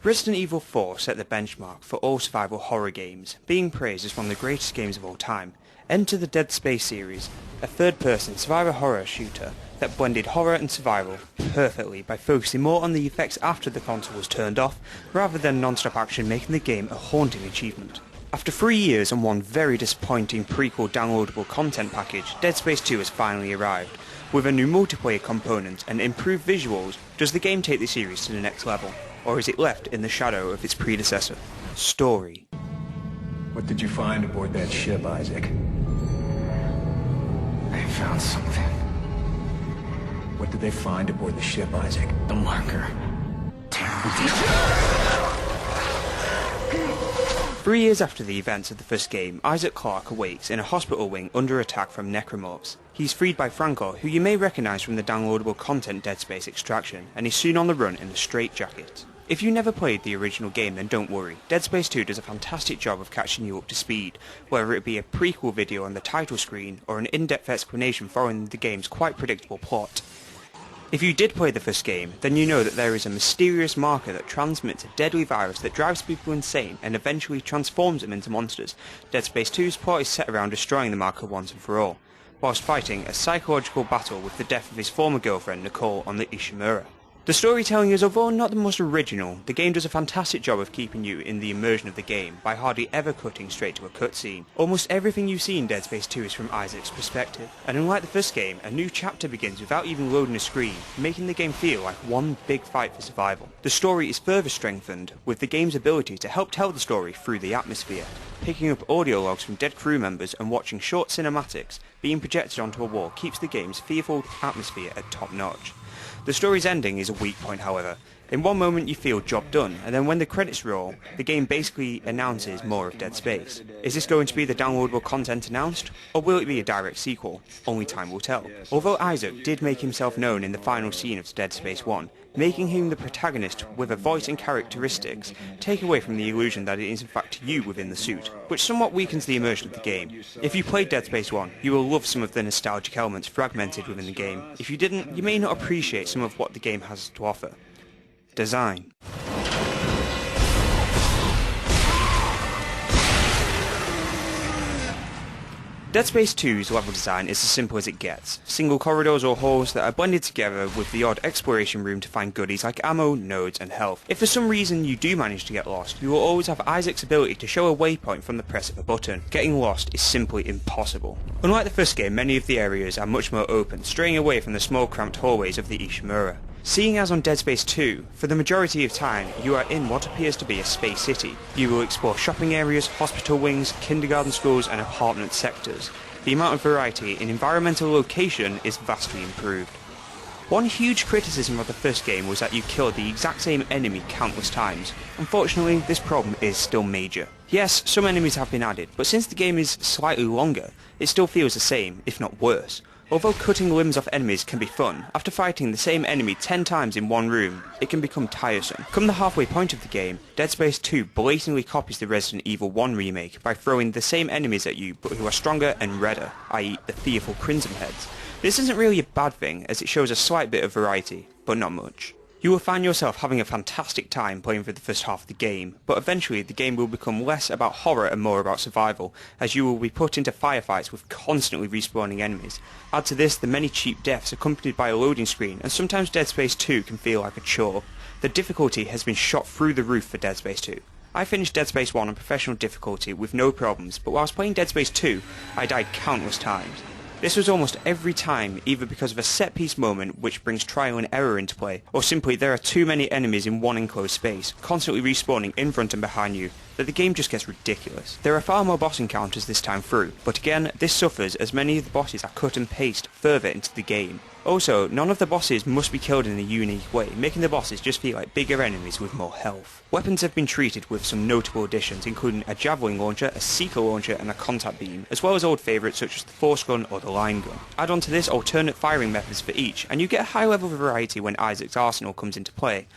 Resident Evil 4 set the benchmark for all survival horror games, being praised as one of the greatest games of all time. Enter the Dead Space series, a third-person survival horror shooter that blended horror and survival perfectly by focusing more on the effects after the console was turned off, rather than non-stop action, making the game a haunting achievement. After 3 years and one very disappointing prequel downloadable content package, Dead Space 2 has finally arrived. With a new multiplayer component and improved visuals, does the game take the series to the next level? Or is it left in the shadow of its predecessor? Story. What did you find aboard that ship, Isaac? I found something. What did they find aboard the ship, Isaac? The marker. 3 years after the events of the first game, Isaac Clarke awakes in a hospital wing under attack from necromorphs. He's freed by Franco, who you may recognise from the downloadable content Dead Space Extraction, and he's soon on the run in a straitjacket. If you never played the original game, then don't worry. Dead Space 2 does a fantastic job of catching you up to speed, whether it be a prequel video on the title screen or an in-depth explanation following the game's quite predictable plot. If you did play the first game, then you know that there is a mysterious marker that transmits a deadly virus that drives people insane and eventually transforms them into monsters. Dead Space 2's plot is set around destroying the marker once and for all, whilst fighting a psychological battle with the death of his former girlfriend Nicole on the Ishimura. The storytelling is, although not the most original, the game does a fantastic job of keeping you in the immersion of the game by hardly ever cutting straight to a cutscene. Almost everything you see in Dead Space 2 is from Isaac's perspective, and unlike the first game, a new chapter begins without even loading a screen, making the game feel like one big fight for survival. The story is further strengthened with the game's ability to help tell the story through the atmosphere. Picking up audio logs from dead crew members and watching short cinematics being projected onto a wall keeps the game's fearful atmosphere at top notch. The story's ending is a weak point, however. In one moment you feel job done, and then when the credits roll, the game basically announces more of Dead Space. Is this going to be the downloadable content announced, or will it be a direct sequel? Only time will tell. Although Isaac did make himself known in the final scene of Dead Space 1, making him the protagonist with a voice and characteristics take away from the illusion that it is in fact you within the suit, which somewhat weakens the immersion of the game. If you played Dead Space 1, you will love some of the nostalgic elements fragmented within the game. If you didn't, you may not appreciate some of what the game has to offer. Design. Dead Space 2's level design is as simple as it gets. Single corridors or halls that are blended together with the odd exploration room to find goodies like ammo, nodes and health. If for some reason you do manage to get lost, you will always have Isaac's ability to show a waypoint from the press of a button. Getting lost is simply impossible. Unlike the first game, many of the areas are much more open, straying away from the small cramped hallways of the Ishimura. Seeing as on Dead Space 2, for the majority of time you are in what appears to be a space city. You will explore shopping areas, hospital wings, kindergarten schools and apartment sectors. The amount of variety in environmental location is vastly improved. One huge criticism of the first game was that you killed the exact same enemy countless times. Unfortunately, this problem is still major. Yes, some enemies have been added, but since the game is slightly longer, it still feels the same, if not worse. Although cutting limbs off enemies can be fun, after fighting the same enemy 10 times in one room, it can become tiresome. Come the halfway point of the game, Dead Space 2 blatantly copies the Resident Evil 1 remake by throwing the same enemies at you but who are stronger and redder, i.e. the fearful Crimson Heads. This isn't really a bad thing as it shows a slight bit of variety, but not much. You will find yourself having a fantastic time playing for the first half of the game, but eventually the game will become less about horror and more about survival, as you will be put into firefights with constantly respawning enemies. Add to this the many cheap deaths accompanied by a loading screen, and sometimes Dead Space 2 can feel like a chore. The difficulty has been shot through the roof for Dead Space 2. I finished Dead Space 1 on professional difficulty with no problems, but whilst playing Dead Space 2, I died countless times. This was almost every time, either because of a set-piece moment which brings trial and error into play, or simply there are too many enemies in one enclosed space, constantly respawning in front and behind you, that the game just gets ridiculous. There are far more boss encounters this time through, but again, this suffers as many of the bosses are cut and pasted further into the game. Also, none of the bosses must be killed in a unique way, making the bosses just feel like bigger enemies with more health. Weapons have been treated with some notable additions, including a javelin launcher, a seeker launcher and a contact beam, as well as old favourites such as the force gun or the line gun. Add on to this alternate firing methods for each, and you get a high level of variety when Isaac's arsenal comes into play.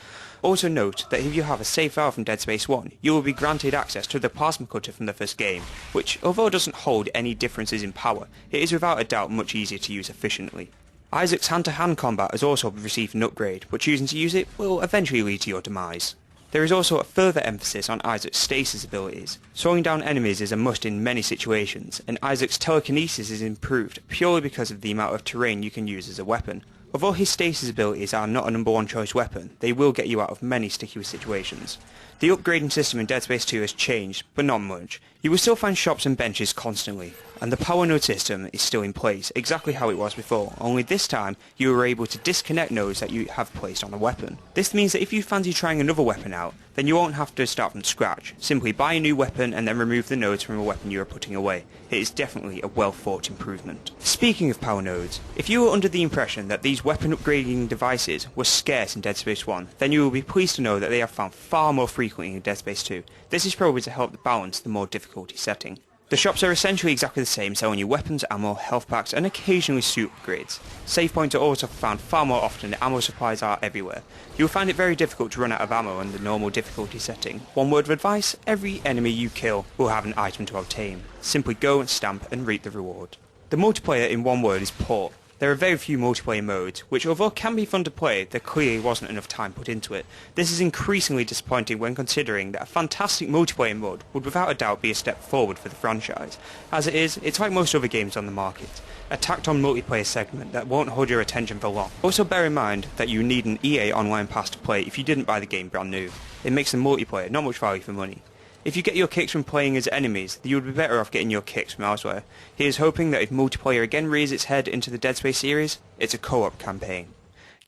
Also note that if you have a save file from Dead Space 1, you will be granted access to the plasma cutter from the first game, which, although it doesn't hold any differences in power, it is without a doubt much easier to use efficiently. Isaac's hand-to-hand combat has also received an upgrade, but choosing to use it will eventually lead to your demise. There is also a further emphasis on Isaac's stasis abilities. Slowing down enemies is a must in many situations, and Isaac's telekinesis is improved purely because of the amount of terrain you can use as a weapon. Although his stasis abilities are not a number one choice weapon, they will get you out of many sticky situations. The upgrading system in Dead Space 2 has changed, but not much. You will still find shops and benches constantly, and the power node system is still in place, exactly how it was before, only this time you are able to disconnect nodes that you have placed on a weapon. This means that if you fancy trying another weapon out, then you won't have to start from scratch. Simply buy a new weapon and then remove the nodes from a weapon you are putting away. It is definitely a well thought improvement. Speaking of power nodes, if you were under the impression that these weapon upgrading devices were scarce in Dead Space 1, then you will be pleased to know that they are found far more frequently in Dead Space 2. This is probably to help balance the more difficulty setting. The shops are essentially exactly the same, selling you weapons, ammo, health packs, and occasionally suit upgrades. Save points are also found far more often, and ammo supplies are everywhere. You will find it very difficult to run out of ammo in the normal difficulty setting. One word of advice: every enemy you kill will have an item to obtain. Simply go and stamp and reap the reward. The multiplayer in one word is poor. There are very few multiplayer modes, which although can be fun to play, there clearly wasn't enough time put into it. This is increasingly disappointing when considering that a fantastic multiplayer mode would without a doubt be a step forward for the franchise. As it is, it's like most other games on the market, a tacked on multiplayer segment that won't hold your attention for long. Also bear in mind that you need an EA Online Pass to play if you didn't buy the game brand new. It makes the multiplayer not much value for money. If you get your kicks from playing as enemies, you would be better off getting your kicks from elsewhere. He is hoping that if multiplayer again rears its head into the Dead Space series, it's a co-op campaign.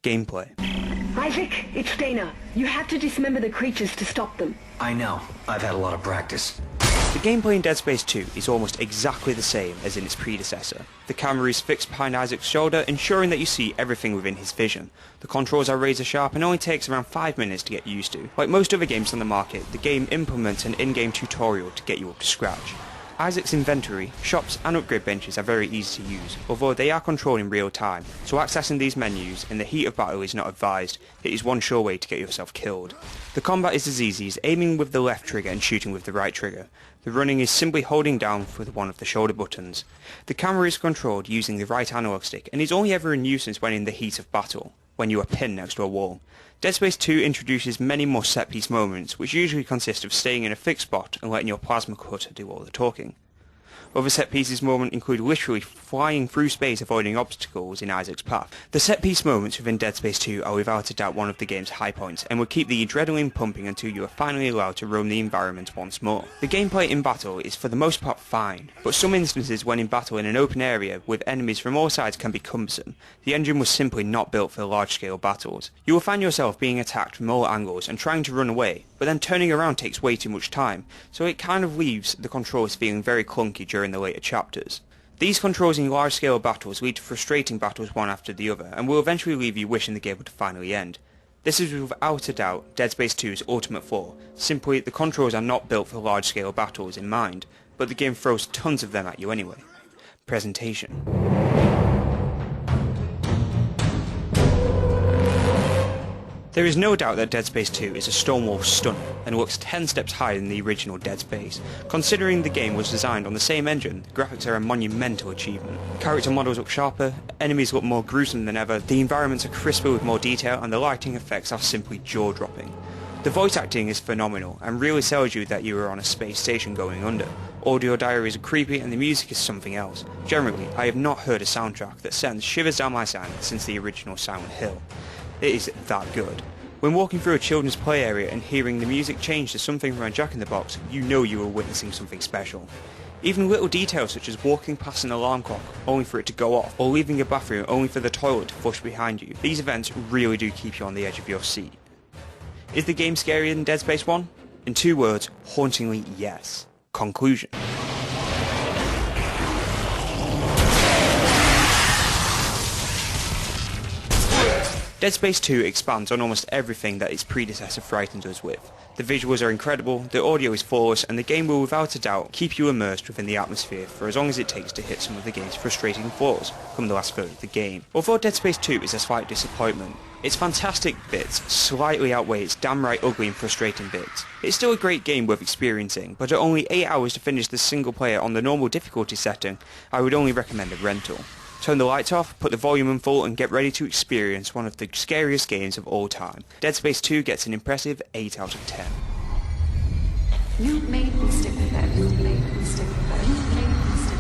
Gameplay. Isaac, it's Dana. You have to dismember the creatures to stop them. I know. I've had a lot of practice. The gameplay in Dead Space 2 is almost exactly the same as in its predecessor. The camera is fixed behind Isaac's shoulder, ensuring that you see everything within his vision. The controls are razor sharp and only takes around 5 minutes to get used to. Like most other games on the market, the game implements an in-game tutorial to get you up to scratch. Isaac's inventory, shops and upgrade benches are very easy to use, although they are controlled in real time, so accessing these menus in the heat of battle is not advised. It is one sure way to get yourself killed. The combat is as easy as aiming with the left trigger and shooting with the right trigger. The running is simply holding down with one of the shoulder buttons. The camera is controlled using the right analog stick and is only ever a nuisance when in the heat of battle, when you are pinned next to a wall. Dead Space 2 introduces many more set-piece moments, which usually consist of staying in a fixed spot and letting your plasma cutter do all the talking. Other set-pieces moments include literally flying through space avoiding obstacles in Isaac's path. The set-piece moments within Dead Space 2 are without a doubt one of the game's high points, and will keep the adrenaline pumping until you are finally allowed to roam the environment once more. The gameplay in battle is for the most part fine, but some instances when in battle in an open area with enemies from all sides can be cumbersome. The engine was simply not built for large-scale battles. You will find yourself being attacked from all angles and trying to run away, but then turning around takes way too much time, so it kind of leaves the controls feeling very clunky during the later chapters. These controls in large-scale battles lead to frustrating battles one after the other, and will eventually leave you wishing the game would finally end. This is without a doubt Dead Space 2's ultimate flaw. Simply, the controls are not built for large-scale battles in mind, but the game throws tons of them at you anyway. Presentation. There is no doubt that Dead Space 2 is a stonewall stunner and looks 10 steps higher than the original Dead Space. Considering the game was designed on the same engine, the graphics are a monumental achievement. Character models look sharper, enemies look more gruesome than ever, the environments are crisper with more detail, and the lighting effects are simply jaw-dropping. The voice acting is phenomenal and really sells you that you are on a space station going under. Audio diaries are creepy and the music is something else. Generally, I have not heard a soundtrack that sends shivers down my spine since the original Silent Hill. It is that good. When walking through a children's play area and hearing the music change to something from a Jack-in-the-Box, you know you are witnessing something special. Even little details such as walking past an alarm clock only for it to go off, or leaving a bathroom only for the toilet to flush behind you, these events really do keep you on the edge of your seat. Is the game scarier than Dead Space 1? In 2 words, hauntingly yes. Conclusion. Dead Space 2 expands on almost everything that its predecessor frightened us with. The visuals are incredible, the audio is flawless, and the game will without a doubt keep you immersed within the atmosphere for as long as it takes to hit some of the game's frustrating flaws come the last third of the game. Although Dead Space 2 is a slight disappointment, its fantastic bits slightly outweigh its damn right ugly and frustrating bits. It's still a great game worth experiencing, but at only 8 hours to finish the single player on the normal difficulty setting, I would only recommend a rental. Turn the lights off, put the volume on full, and get ready to experience one of the scariest games of all time. Dead Space 2 gets an impressive 8 out of 10. You made me stick with that. You made me stick with that. You made me stick